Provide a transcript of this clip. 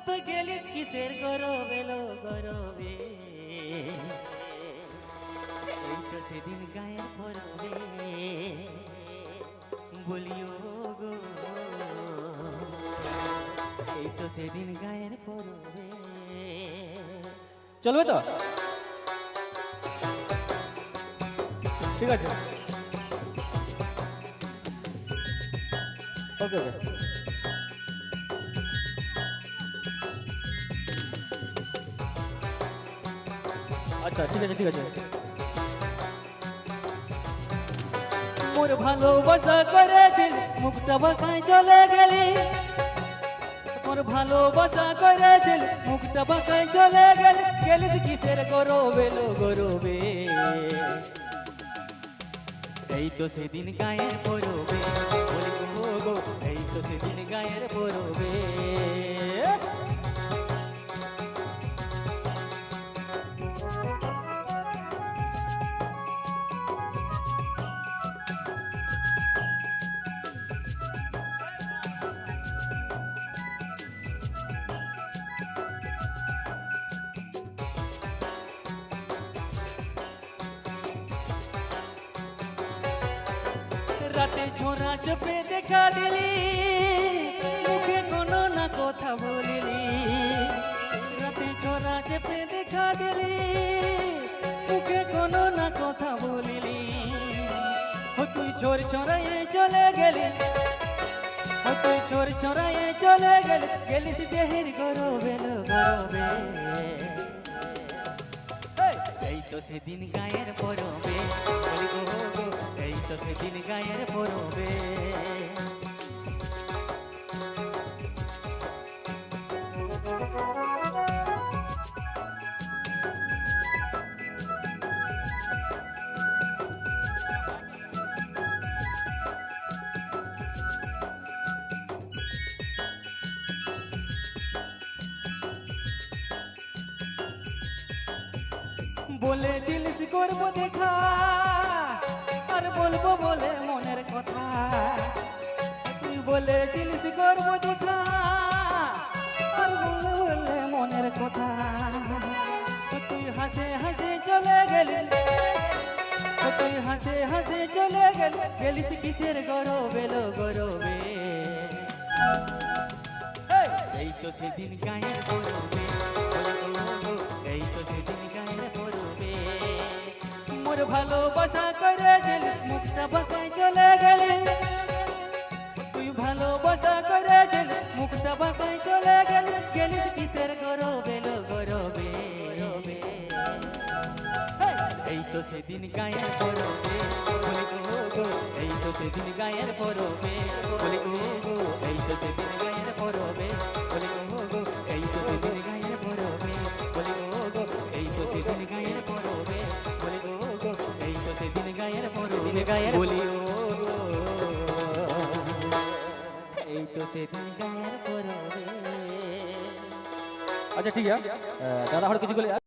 তুই গেলিস কিসের গরবে লো গরবে, এই তো সেদিন গায়ের পরবে বলিও গো, এই তো সেদিন গায়ের পরবে। চলবে তো? ঠিক আছে, ওকে ওকে। আচ্ছা ঠিক আছে ঠিক আছে। মোর ভালোবাসা করেছিল মুখটা বাঁকায় চলে গেলি, মোর ভালোবাসা করেছিল মুখটা বাঁকায় চলে গেলি, গেলিস কিসের গরবে লো গরবে, এই তো সেদিন গায়ের পরবে বলি গো, এই তো সেদিন গায়ের পরবে। রাতে ছোঁড়া চোপে দেখা দিলি, মুখে কোনো না কথা বলিলি, রাতে ছোঁড়া চেপে দেখা দিলি, মুখে কোনো না কথা বলিলি, ও তুই ছোর ছড়াইয়ে চলে গেলি, ও তুই ছোর ছড়াইয়ে চলে গেলি, গেলিস দেহের গরবে লো গরবে, এই তো সেদিন গায়ের পরবে বলি গো, এই তো সেদিন গায়ের পরবে। বলেছিলিস করবো দেখা, আর বলবো বলে মনের কথা, তুই বলেছিলিস করবো দেখা, আর বলবো বলে মনের কথা, তুই হাসে হাসে চলে গেলি, তুই হাসে হাসে চলে গেলি, গেলিস কিসের গরবে লো গরবে, এই তো সেদিন গায়ের পরবে, এই তো সেদিন গায়ের পরবে। মোর ভালোবাসা করে গেলি মুখটা বাঁকায় চলে গেলি, তুই ভালোবাসা করে গেলি মুখটা বাঁকায় চলে গেলি, গেলিস কিসের গরবে লো গরবে, এই তো সেদিন গায়ের পরবে বলি গো, এই তো সেদিন গায়ের পরবে বলি গো, এই তো সেদিন গায়ের পরবে বলি গো, এই তো সেদিন গায়ের পরবে বলি গো, এই তো সেদিন গায়ের পরবে বলি গো, এই তো সেদিন গায়ের পরবে গায়ের বলি গো, এই তো সেদিন গায়ের পরবে। अच्छा ठीक है दादा और किसी को ले